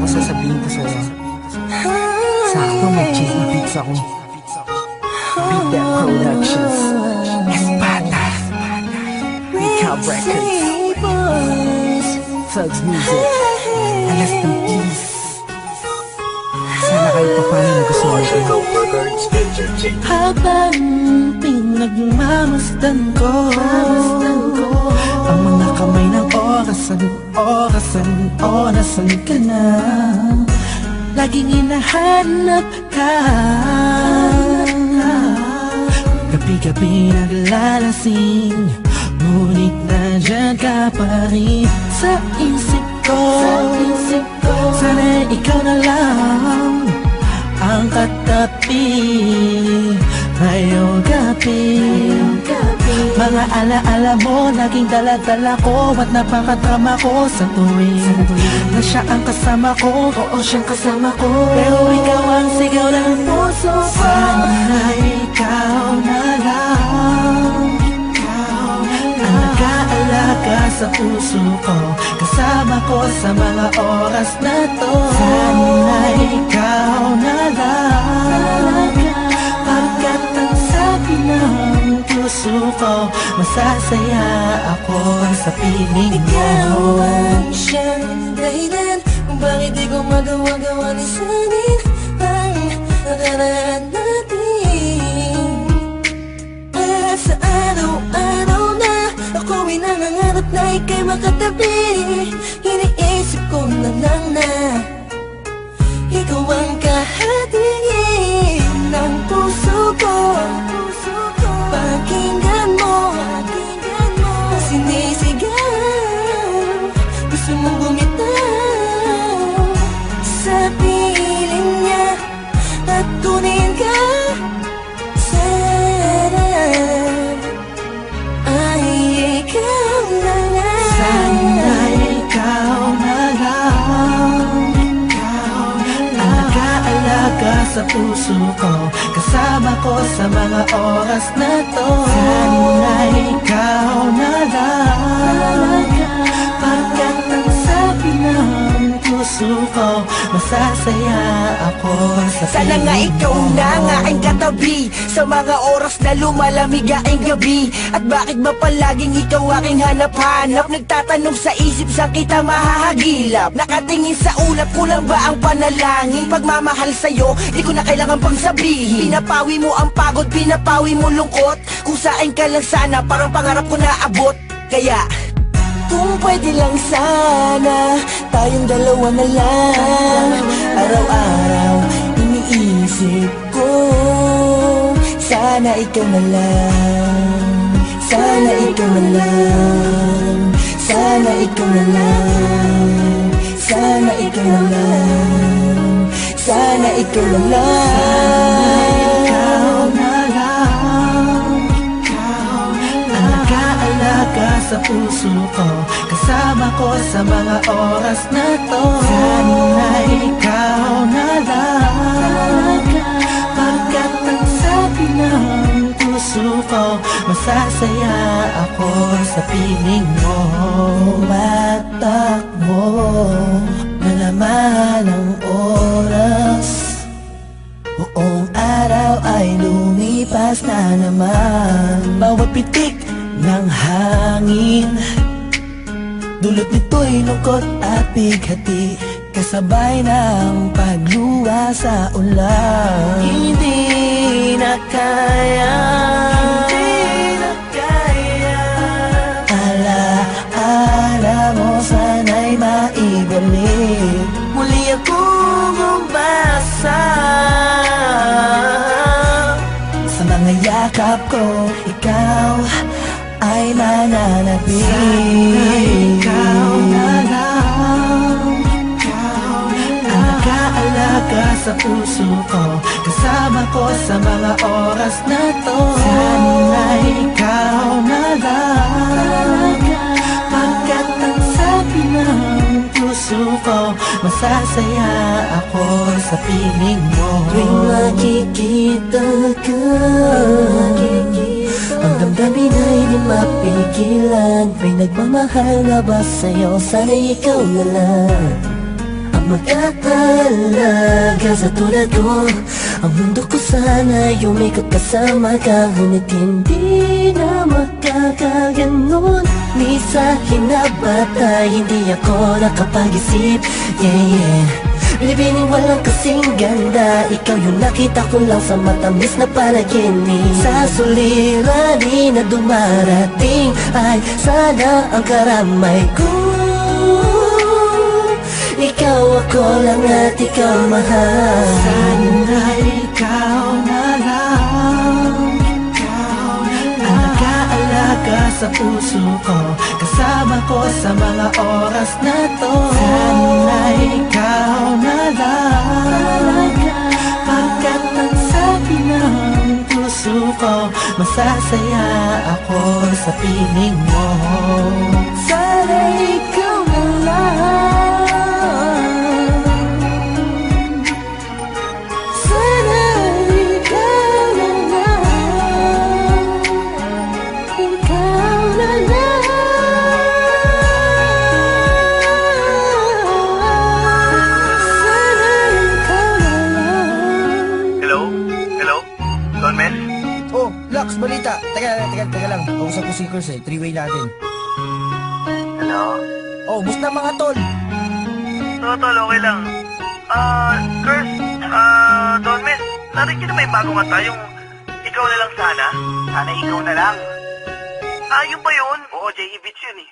sasabihin ko sa'yo. Sakto may cheese na beats ako. Beat That Productions, Espada, Recap Records, Thugs Music, Alas ng Peace. Sana kayo paano nagustuhan ko. Habang pinagmamasdan ko ang mga kamay ng orasan ka na. Laging hinahanap ka, gabi-gabi naglalasing, ngunit nandyan ka pa rin sa isip ko. Sana ikaw na lang ang katabi ngayong gabi. Mga alaala mo naging dala-dala ko, at napakadrama ko sa tuwing na siya ang kasama ko. Oo, siyang kasama ko, pero ikaw ang sigaw ng puso ko. Sana ikaw na lang ang nag-aalaga sa puso ko, kasama ko sa mga oras na to. Sana ikaw na lang, pagkat ang sabi ng puso ko, masasaya ako sa piling mo. Ikaw ang siyang dahilan kung bakit di ko magawa-gawa ni sanin ang nakaraan natin. At sa araw-araw na ako'y nangangarap na ika'y makatabi, iniisip ko na lang na ikaw ang kahatiin ng puso ko. Pakinggan mo ang sinisigaw, gusto mong bumitaw sa piling niya at kunin ka. Sana ay ikaw na lang. Sana ikaw na lang ang nag-aalaga sa puso ko, kasama ko sa mga oras na to. Sana ikaw na lang, pagkat ang sabi ng puso ko, masasaya ako sa Sana nga ikaw na nga ang katabi sa mga oras na lumalamig ang gabi. At bakit ba palaging ikaw aking hanap-hanap? Nagtatanong sa isip, saan kita mahahagilap? Nakatingin sa ulap, kulang ba ang panalangin? Pagmamahal sa'yo, di ko na kailangan pang sabihin. Pinapawi mo ang pagod, pinapawi mo lungkot. Kung saan ka lang sana, parang pangarap ko naabot. Kaya kung pwede lang sana, tayong dalawa na lang. Araw-araw iniisip ko, sana ikaw na lang. Sana ikaw na lang. Sana ikaw na lang. Sana ikaw na lang. Sana ikaw na lang. ikaw na lang ang nag-aalaga sa puso ko, kasama ko sa mga oras na to. Sana ikaw na lang, pagkat ang sabi ng puso ko, masasaya ako sa piling mo. Tumatakbo na naman ang oras, buong araw ay lumipas na naman. Bawat pitik ng hangin, dulot nito'y lungkot at bighati, kasabay ng pagluwa sa ulan. Hindi na kaya, ala-ala mo sana'y maibalik. Muli akong umbasa sa mga yakap ko, ikaw ay mananatili. Sana ikaw na lang ang nag-aalaga sa puso ko, kasama ko sa mga oras na to. Sana ikaw na lang, pagkat ang sabi ng puso ko, masasaya ako sa piling mo. Tuwing makikita ka, ang damdamin ay di mapigilan. May nagmamahal na ba sa'yo? Sana ikaw na lang ang mag-aalaga sa tulad ko. Ang mundo ko sana umikot kasama ka, ngunit hindi na magkakaganon. Misahin na batay, hindi ako nakapag-isip. Yeah. Binibining walang kasing ganda, ikaw yung nakita ko lang sa matamis na panaginip. Sa suliranin na dumarating ay sana ang karamay ko. Ikaw ako lang at ikaw mahal. Sana ikaw na lang, alaga sa puso ko, kasama ko sa mga oras na to. Sana ikaw na lang, pagkat ang sabi ng puso ko, masasaya ako sa piling mo. Sana ikaw na lang, sana ikaw na lang, ikaw na lang, sana ikaw na lang. Hello? Hello? Don Mel? Oh, Lux, balita. Teka lang. Kausap ko si Kurs eh. Three-way natin. Hello? Oh, bus na mga tol. Tol, okay lang. Kurs, Don Mel, narinig niyo na may bagong kanta yung Ikaw na lang sana? Sana ikaw na lang. Yun ba yun? Oo, J.E. Beats yun eh.